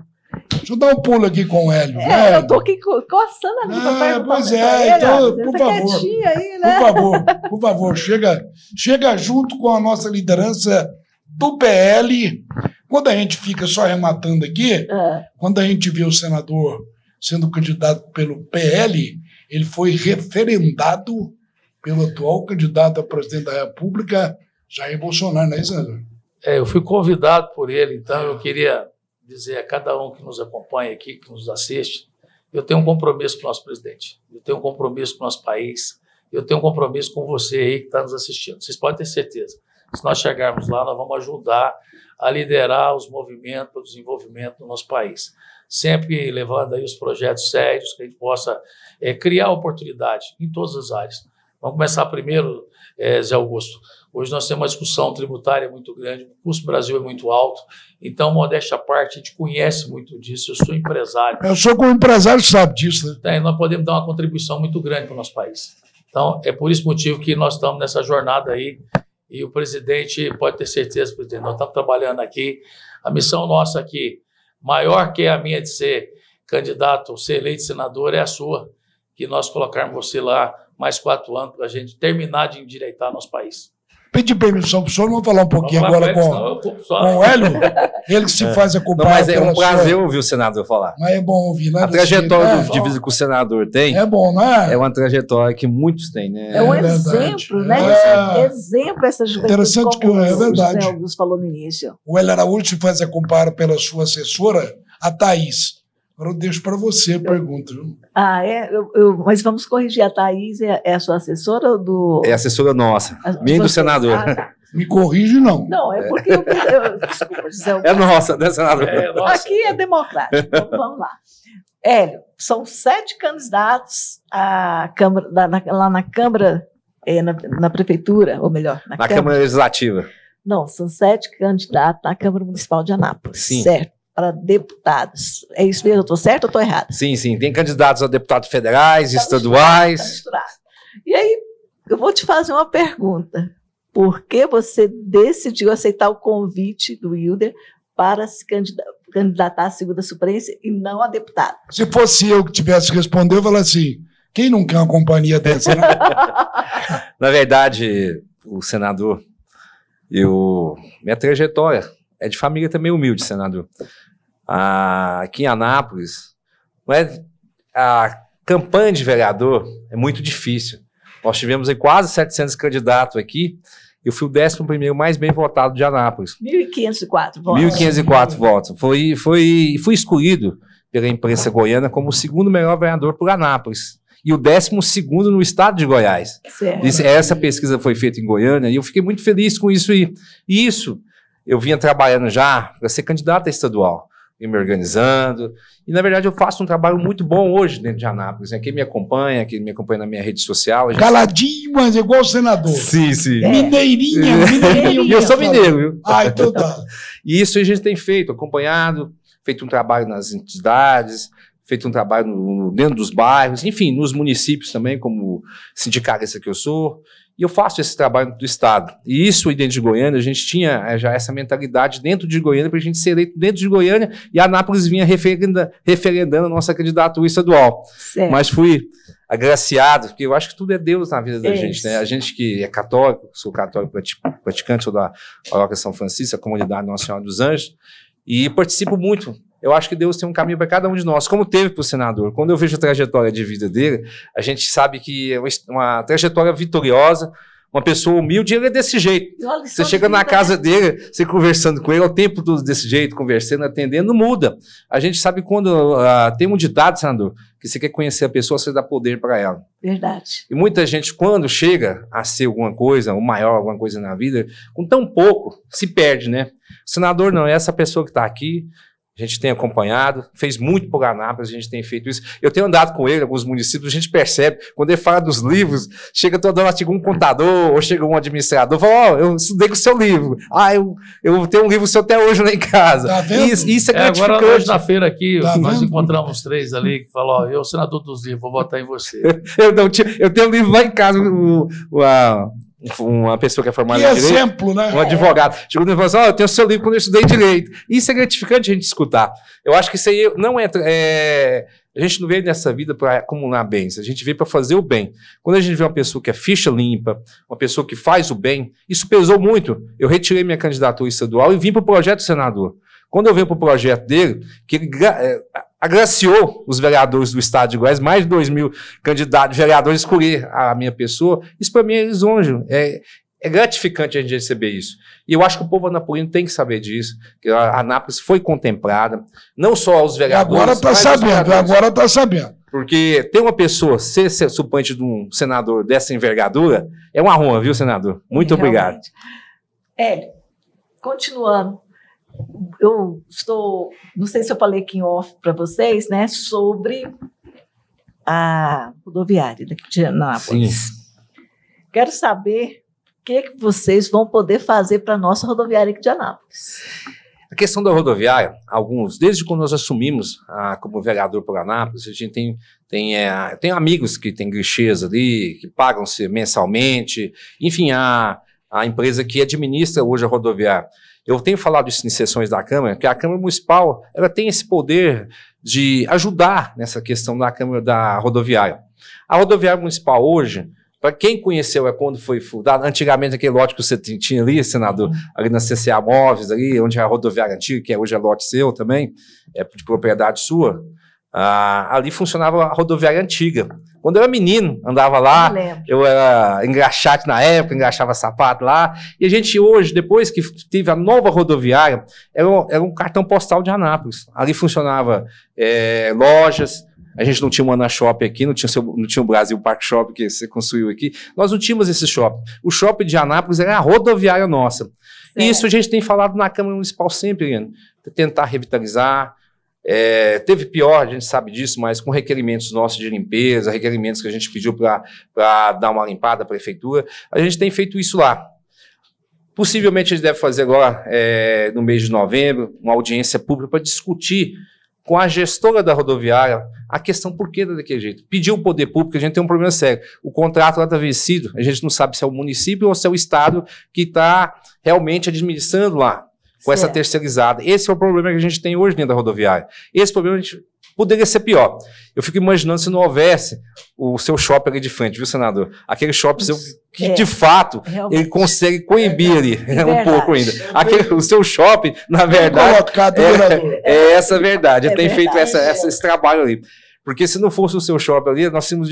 Deixa eu dar um pulo aqui com o Hélio. Eu estou aqui coçando a língua. Pois é, então, por favor. Aí, né? Por favor, chega junto com a nossa liderança do PL. Quando a gente fica só rematando aqui, quando a gente vê o senador sendo candidato pelo PL, ele foi referendado pelo atual candidato a presidente da República, Jair Bolsonaro, não é isso, senador? Eu fui convidado por ele, então eu queria dizer a cada um que nos acompanha aqui, que nos assiste, eu tenho um compromisso com o nosso presidente, eu tenho um compromisso com o nosso país, eu tenho um compromisso com você aí que está nos assistindo. Vocês podem ter certeza. Se nós chegarmos lá, nós vamos ajudar a liderar os movimentos para o desenvolvimento do nosso país. Sempre levando aí os projetos sérios, que a gente possa criar oportunidade em todas as áreas. Vamos começar primeiro, Zé Augusto. Hoje nós temos uma discussão tributária muito grande, o custo do Brasil é muito alto, então, modéstia à parte, a gente conhece muito disso, eu sou empresário. Eu sou como empresário, sabe disso, né? Nós podemos dar uma contribuição muito grande para o nosso país. Então, é por esse motivo que nós estamos nessa jornada aí, e o presidente pode ter certeza, presidente, nós estamos trabalhando aqui, a missão nossa aqui, maior que a minha de ser candidato, ser eleito senador, é a sua, que nós colocarmos você lá mais 4 anos para a gente terminar de endireitar nosso país. Pedir permissão para o senhor, vamos falar um pouquinho agora com o Hélio, ele que se faz a culpa. Mas é um prazer ouvir o senador falar. Mas é bom ouvir, né? A trajetória de vida que o senador tem é bom, não é? É uma trajetória que muitos têm, né? É um exemplo, né? Exemplo essa juventude. Interessante que é verdade. O Augusto falou no início. O Hélio Araújo se faz a compara pela sua assessora, a Thaís. Agora eu deixo para você a pergunta. Mas vamos corrigir, a Thaís é a sua assessora ou do... É a assessora nossa, minha do senador. Me corrige, não. Não, é porque desculpa, José. É nossa, né, senador? Nossa. Aqui é democrático, então vamos lá. Hélio, são 7 candidatos à Câmara, lá na Câmara, na Prefeitura, ou melhor, na Câmara Legislativa. Não, são 7 candidatos à Câmara Municipal de Anápolis. Sim. Certo. para deputados. É isso mesmo? Eu estou certo ou estou errado? Sim, sim. Tem candidatos a deputados federais, estaduais. Tá misturado. E aí, eu vou te fazer uma pergunta. Por que você decidiu aceitar o convite do Wilder para se candidatar à segunda suplência e não a deputado? Se fosse eu que tivesse respondido, eu falaria assim, quem não quer uma companhia dessa, né? Na verdade, o senador, minha trajetória é de família também humilde, senador. Aqui em Anápolis, a campanha de vereador é muito difícil. Nós tivemos aí quase 700 candidatos aqui. Eu fui o 11º mais bem votado de Anápolis. 1.504 votos. 1.504 votos. Fui escolhido pela imprensa goiana como o segundo melhor vereador por Anápolis. E o 12º no estado de Goiás. Certo. Essa pesquisa foi feita em Goiânia e eu fiquei muito feliz com isso. E isso eu vinha trabalhando já para ser candidato a estadual. Me organizando, e na verdade eu faço um trabalho muito bom hoje dentro de Anápolis, né? Quem me acompanha na minha rede social... Caladinho, mas igual o senador. Sim, sim. Mineirinha. E eu sou mineiro, viu? Então tá. E isso a gente tem feito, acompanhado, feito um trabalho nas entidades, feito um trabalho dentro dos bairros, enfim, nos municípios também, como sindicalista que eu sou, e eu faço esse trabalho do Estado. E isso, dentro de Goiânia, a gente tinha já essa mentalidade dentro de Goiânia, para a gente ser eleito dentro de Goiânia, e a Anápolis vinha referendando a nossa candidatura estadual. Certo. Mas fui agraciado, porque eu acho que tudo é Deus na vida da gente, né? A gente que é católico, sou católico praticante, sou da Paróquia São Francisco, a comunidade Nossa Senhora dos Anjos, e participo muito. Eu acho que Deus tem um caminho para cada um de nós, como teve para o senador. Quando eu vejo a trajetória de vida dele, a gente sabe que é uma trajetória vitoriosa, uma pessoa humilde, ele é desse jeito. Você chega na casa dele, você conversando com ele, o tempo todo desse jeito, conversando, atendendo, não muda. A gente sabe quando tem um ditado, senador, que você quer conhecer a pessoa, você dá poder para ela. Verdade. E muita gente, quando chega a ser alguma coisa, ou maior, alguma coisa na vida, com tão pouco, se perde, né? O senador não é essa pessoa que está aqui. A gente tem acompanhado, fez muito por Anápolis, a gente tem feito isso. Eu tenho andado com ele em alguns municípios, a gente percebe, quando ele fala dos livros, chega toda hora, chega um contador, ou chega um administrador, fala, eu estudei com o seu livro. Eu tenho um livro seu até hoje lá em casa. Tá vendo? Isso é gratificante. Agora, hoje na feira aqui, Tá nós vendo? encontramos 3 ali que falaram, eu, senador dos livros, vou votar em você. Eu tenho um livro lá em casa, uma pessoa que é formada Que em direito, exemplo, né? um advogado, chegou e falou assim, eu tenho seu livro quando eu estudei direito. Isso é gratificante a gente escutar. Eu acho que isso aí não a gente não veio nessa vida para acumular bens, a gente veio para fazer o bem. Quando a gente vê uma pessoa que é ficha limpa, uma pessoa que faz o bem, isso pesou muito. Eu retirei minha candidatura estadual e vim para o projeto do senador. Quando eu venho para o projeto dele, que ele agraciou os vereadores do estado de Goiás, mais de 2.000 candidatos, vereadores, escolher a minha pessoa, isso para mim é lisonjo, é gratificante a gente receber isso. E eu acho que o povo anapolino tem que saber disso, que a Anápolis foi contemplada, não só os vereadores... Agora está sabendo. Porque ter uma pessoa ser suplente de um senador dessa envergadura é uma honra, viu, senador? Muito obrigado. Hélio, continuando, eu não sei se eu falei aqui em off para vocês, né, sobre a rodoviária daqui de Anápolis. Sim. Quero saber o que vocês vão poder fazer para a nossa rodoviária aqui de Anápolis. A questão da rodoviária, desde quando nós assumimos como vereador por Anápolis, a gente tem amigos que têm guichês ali, que pagam-se mensalmente, enfim, a empresa que administra hoje a rodoviária. Eu tenho falado isso em sessões da Câmara, que a Câmara Municipal ela tem esse poder de ajudar nessa questão da Câmara da rodoviária. A rodoviária municipal hoje, para quem conheceu quando foi fundada, antigamente aquele lote que você tinha ali, senador, ali na CCA Móveis, ali, onde é a rodoviária antiga, que hoje é lote seu também, é de propriedade sua, ali funcionava a rodoviária antiga. Quando eu era menino, andava lá, eu era engraxate na época, engraxava sapato lá, e a gente hoje, depois que teve a nova rodoviária, era um cartão postal de Anápolis. Ali funcionava lojas, a gente não tinha o Ana Shopping aqui, não tinha o Brasil Park Shopping que você construiu aqui, nós não tínhamos esse shopping. O shopping de Anápolis era a rodoviária nossa. E isso a gente tem falado na Câmara Municipal sempre, Ian, tentar revitalizar. Teve pior, a gente sabe disso, mas com requerimentos nossos de limpeza, requerimentos que a gente pediu para dar uma limpada à prefeitura, a gente tem feito isso lá. Possivelmente a gente deve fazer agora, no mês de novembro, uma audiência pública para discutir com a gestora da rodoviária a questão por que daquele jeito. Pedir o poder público, a gente tem um problema sério. O contrato lá está vencido, a gente não sabe se é o município ou se é o Estado que está realmente administrando lá, com essa terceirizada. Esse é o problema que a gente tem hoje dentro da rodoviária. Esse problema a gente poderia ser pior. Eu fico imaginando se não houvesse o seu shopping ali de frente, viu, senador? Aquele shopping que, de fato, realmente, ele consegue coibir ali um pouco ainda. O seu shopping, na verdade, é essa a verdade. Tem feito esse trabalho ali. Porque se não fosse o seu shopping ali, nós tínhamos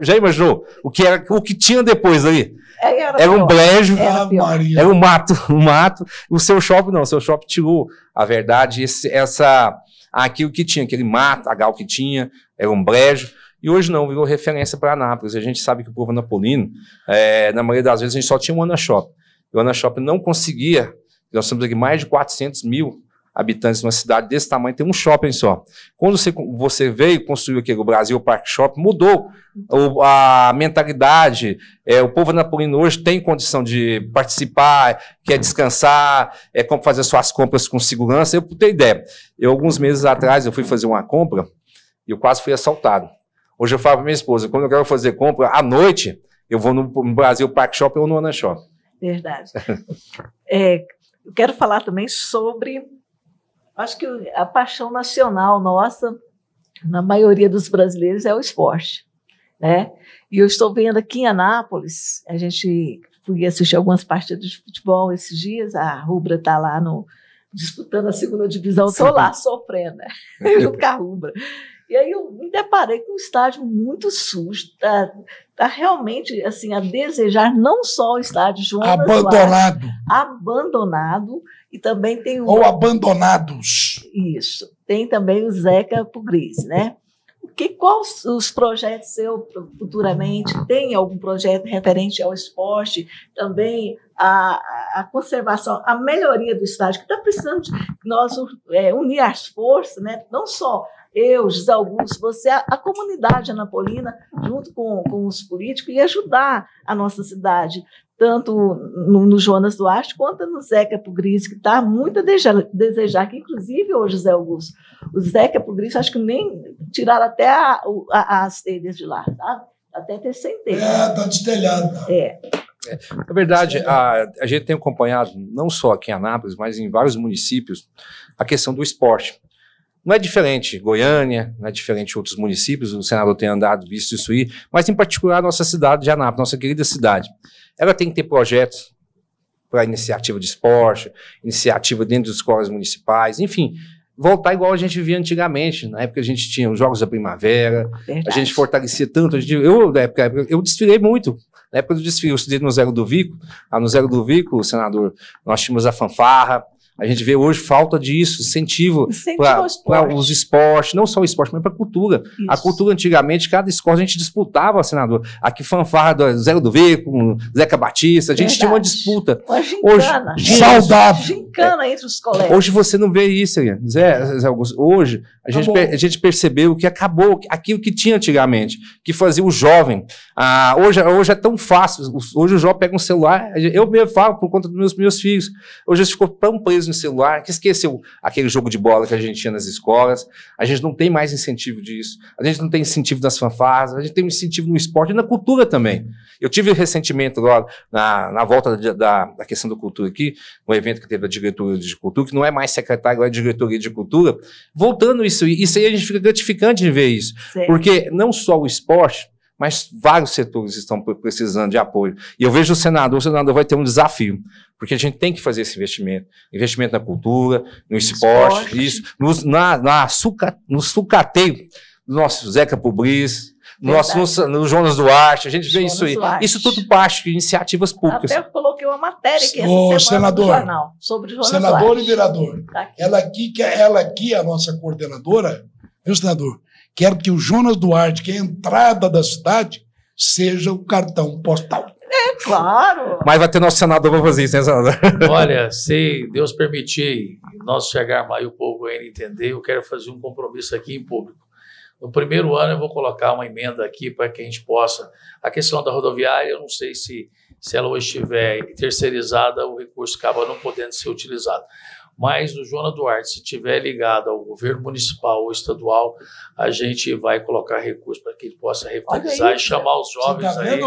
já imaginou o que tinha depois ali? Era um brejo, era um mato. O seu shopping não, o seu shopping tirou a verdade, aquilo que tinha, aquele matagal que tinha, era um brejo, e hoje não, virou referência para Anápolis. A gente sabe que o povo anapolino, na maioria das vezes, a gente só tinha um Ana Shopping. O Ana Shopping não conseguia, nós temos aqui mais de 400 mil habitantes numa cidade desse tamanho, tem um shopping só. Quando você veio construir aqui o Brasil Park Shopping, mudou a mentalidade. O povo napolino hoje tem condição de participar, quer descansar, como fazer suas compras com segurança. Eu tenho ideia. Alguns meses atrás, eu fui fazer uma compra e eu quase fui assaltado. Hoje eu falo para minha esposa, quando eu quero fazer compra à noite, eu vou no Brasil Park Shopping ou no Ana Shopping. Verdade. Eu quero falar também sobre... Acho que a paixão nacional nossa, na maioria dos brasileiros, é o esporte, né? E eu estou vendo aqui em Anápolis, a gente fui assistir algumas partidas de futebol esses dias, a Rubra está lá disputando a segunda divisão, estou lá sofrendo, né? Junto com a Rubra. E aí eu me deparei com um estádio muito sujo, tá realmente assim, a desejar, não só o estádio Jonas abandonado. Abandonado, e também tem ou abandonados. Isso. Tem também o Zeca Puglisi, né? Quais os projetos seu futuramente? Tem algum projeto referente ao esporte? Também a conservação, a melhoria do estádio, que está precisando de nós unir as forças, né? Não só eu, José Augusto, você, a comunidade anapolina, junto com os políticos, e ajudar a nossa cidade, tanto no Jonas Duarte quanto no Zeca Puglisi, que está muito a desejar, que inclusive hoje, José Augusto, o Zeca Puglisi, acho que nem tiraram até as telhas de lá, tá? Até ter sem telha. Está destelhado. Na verdade, a gente tem acompanhado, não só aqui em Anápolis, mas em vários municípios, a questão do esporte. Não é diferente Goiânia, não é diferente outros municípios, o senador tem visto isso aí, mas em particular a nossa cidade de Anápolis, nossa querida cidade. Ela tem que ter projetos para iniciativa de esporte, iniciativa dentro das escolas municipais, enfim, voltar igual a gente vivia antigamente. Na época a gente tinha os Jogos da Primavera, verdade, a gente fortalecia tanto. Eu desfilei muito. Na época do desfile, eu estudei no Zero do Vico. No Zero do Vico, senador, nós tínhamos a fanfarra. A gente vê hoje falta disso, incentivo para os esportes, não só o esporte, mas para a cultura. Isso. A cultura, antigamente, cada escola a gente disputava, senador. Aqui, fanfarra do Zero do Vico, Zeca Batista, a gente tinha uma disputa. Uma gincana. Hoje, saudável. Gincana entre os colegas. Hoje você não vê isso, Zé Augusto. Hoje a gente percebeu que acabou aquilo que tinha antigamente, que fazia o jovem. Hoje é tão fácil. Hoje o jovem pega um celular, eu mesmo falo por conta dos meus filhos. Hoje eles ficam tão presos no celular, que esqueceu aquele jogo de bola que a gente tinha nas escolas. A gente não tem mais incentivo disso. A gente não tem incentivo das fanfarras, a gente tem um incentivo no esporte e na cultura também. Eu tive recentemente agora, na volta da questão da cultura aqui, um evento que teve a diretoria de cultura, que não é mais secretário, agora é diretoria de cultura, voltando isso aí a gente fica gratificante de ver isso. Sim. Porque não só o esporte, mas vários setores estão precisando de apoio. E eu vejo o senador vai ter um desafio, porque a gente tem que fazer esse investimento na cultura, no esporte, isso, no sucateio do nosso Zeca Puglisi, no Jonas Duarte, a gente vê isso aí. Duarte. Isso tudo parte de iniciativas públicas. Até eu coloquei uma matéria aqui essa semana no jornal sobre Jonas Duarte. Senador e vereador, ela aqui é a nossa coordenadora, viu, senador? Quero que o Jonas Duarte, que é a entrada da cidade, seja o cartão postal. Claro. Mas vai ter nosso senador para fazer isso, né, senador? Olha, se Deus permitir, nós chegarmos aí, o povo ainda entender, eu quero fazer um compromisso aqui em público. No primeiro ano eu vou colocar uma emenda aqui para que a gente possa... A questão da rodoviária, eu não sei se Se ela hoje estiver terceirizada, o recurso acaba não podendo ser utilizado. Mas o Joana Duarte, se estiver ligado ao governo municipal ou estadual, a gente vai colocar recursos para que ele possa revitalizar e chamar os jovens aí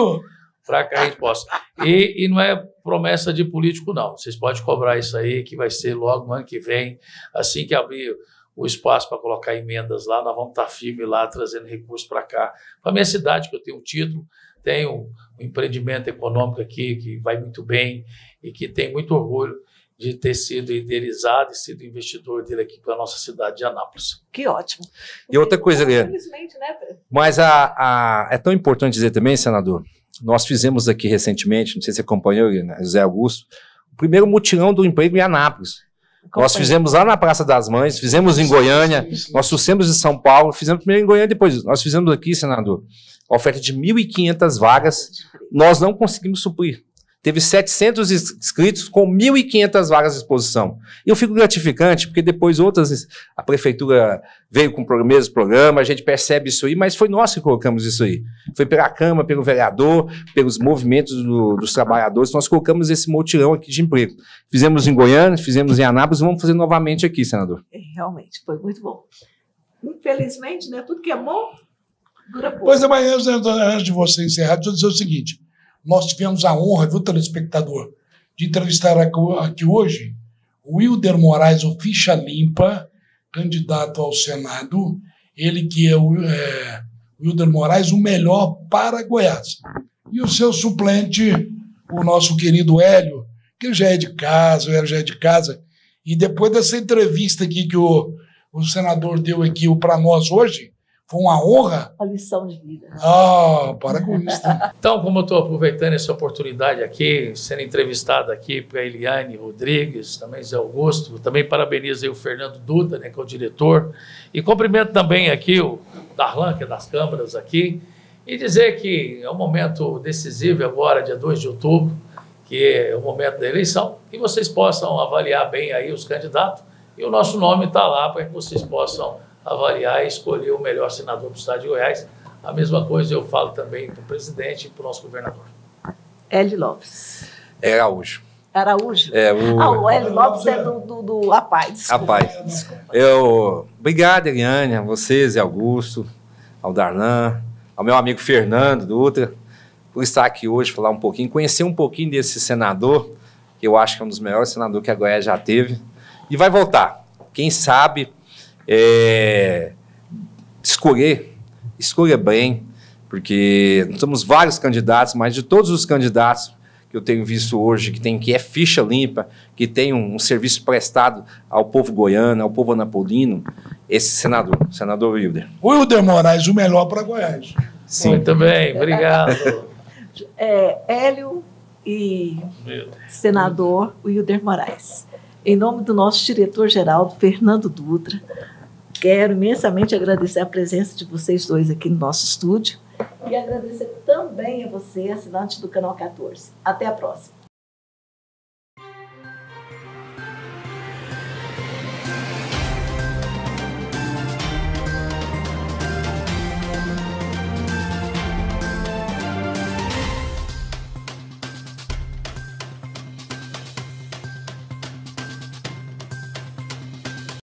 para que a gente possa. E não é promessa de político, não. Vocês podem cobrar isso aí, que vai ser logo no ano que vem, assim que abrir o espaço para colocar emendas lá, nós vamos estar firmes lá, trazendo recursos para cá. Para a minha cidade, que eu tenho um título, tenho um empreendimento econômico aqui que vai muito bem e que tem muito orgulho de ter sido idealizado e sido investidor dele aqui para a nossa cidade de Anápolis. Que ótimo. E outra coisa, Eliane, Né? mas é tão importante dizer também, senador, nós fizemos aqui recentemente, não sei se você acompanhou, José Augusto, o primeiro mutirão do emprego em Anápolis. Nós fizemos lá na Praça das Mães, fizemos em Goiânia, nós trouxemos de São Paulo, fizemos primeiro em Goiânia, depois nós fizemos aqui, senador, a oferta de 1.500 vagas, nós não conseguimos suprir. Teve 700 inscritos com 1.500 vagas à disposição. E eu fico gratificante, porque depois a prefeitura veio com o mesmo programa, a gente percebe isso aí, mas foi nós que colocamos isso aí. Foi pela Câmara, pelo vereador, pelos movimentos dos trabalhadores, nós colocamos esse mutirão aqui de emprego. Fizemos em Goiânia, fizemos em Anápolis, vamos fazer novamente aqui, senador. Realmente, foi muito bom. Infelizmente, né, tudo que é bom dura pouco. Pois é, mas antes de você encerrar, deixa eu dizer o seguinte. Nós tivemos a honra, viu, telespectador, de entrevistar aqui hoje o Wilder Moraes, o Ficha Limpa, candidato ao Senado. Ele que é o Wilder Moraes, o melhor para Goiás. E o seu suplente, o nosso querido Hélio, que já é de casa, o Hélio já é de casa. E depois dessa entrevista aqui que o senador deu aqui para nós hoje, foi uma honra. A lição de vida. Para com isso. Então, como eu estou aproveitando essa oportunidade aqui, sendo entrevistado aqui para Eliane Rodrigues, também Zé Augusto, também parabenizo aí o Fernando Dutra, né, que é o diretor, e cumprimento também aqui o Darlan, que é das câmaras aqui, e dizer que é um momento decisivo agora, dia 2 de outubro, que é o momento da eleição, que vocês possam avaliar bem aí os candidatos, e o nosso nome está lá para que vocês possam avaliar e escolher o melhor senador do estado de Goiás. A mesma coisa eu falo também para o presidente e para o nosso governador. Hélio Lopes. Araújo. Araújo? O Hélio Lopes é do APAI, desculpa. APAI. Obrigado, Eliane, a vocês, Augusto, ao Darlan, ao meu amigo Fernando Dutra, por estar aqui hoje, falar um pouquinho, conhecer um pouquinho desse senador, que eu acho que é um dos melhores senadores que a Goiás já teve, e vai voltar. Quem sabe escolha bem, porque temos vários candidatos, mas de todos os candidatos que eu tenho visto hoje, que é ficha limpa, que tem um serviço prestado ao povo goiano, ao povo anapolino, esse senador Wilder. Wilder Moraes, o melhor para Goiás. Sim. Muito bem, obrigado. Hélio e senador Wilder Moraes. Em nome do nosso diretor-geral, Fernando Dutra, quero imensamente agradecer a presença de vocês dois aqui no nosso estúdio e agradecer também a você, assinante do Canal 14. Até a próxima.